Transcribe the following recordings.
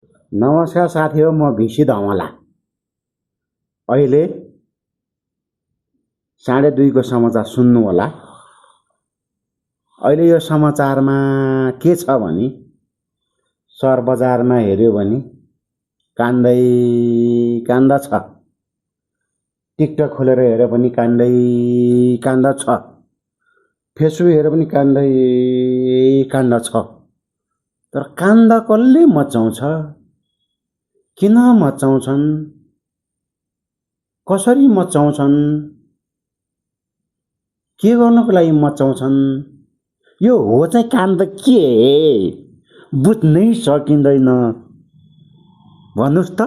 नमस्कार साथी हो, म भिसी धमला। अहिले 2:30 समाचार सुन्नु होला। अहिले यो समाचारमा के छ भने सहर बजारमा हेर्यो भने कान्दै कान्दा छ। टिकटक खोलेर हेर्यो भने कान्दै कान्दा छ। फेसबुक हेर्यो पनि कान्दै कान्दा छ। तर कान्दा कसले मचाउँछ? किन मचाउँछन्? कसरी मचाउँछन्? के गर्नको लागि मचाउँछन्? यो हो चाहिँ काण्ड के बुझ्नै सकिँदैन। भन्नुहोस् त।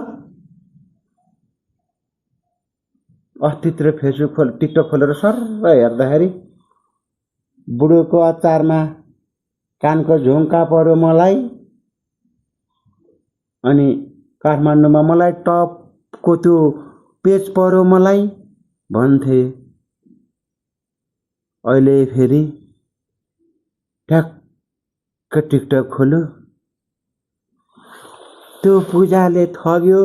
अस्तितिर फेसबुक टिकटक खोलेर सर हेर्दाखेरि बुढोको अचारमा कानको झुम्का पर्यो मलाई, अनि काठमाडौँमा मलाई टपको त्यो पेज पर्यो मलाई भन्थे। अहिले फेरि ट्याक्क टिकटक खोल्यो, त्यो पूजाले ठग्यो,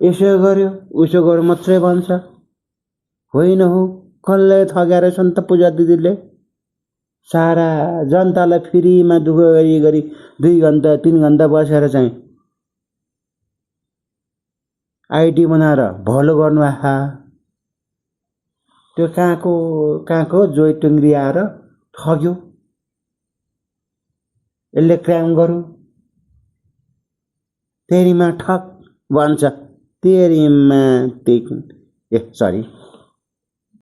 यसो गर्यो उसो गर्यो मात्रै भन्छ। होइन हो, कसले ठग्या रहेछन् त पूजा दिदीले? सारा जनतालाई फ्रीमा दुःख गरी 2 घन्टा 3 घन्टा बसेर चाहिँ आइडी बनाएर भलो गर्नु आहा। त्यो कहाँको जोइ टुङ्ग्री आएर ठग्यो। यसले क्राइम गर्यो, तेरीमा ठग भन्छ। तेरीमा सरी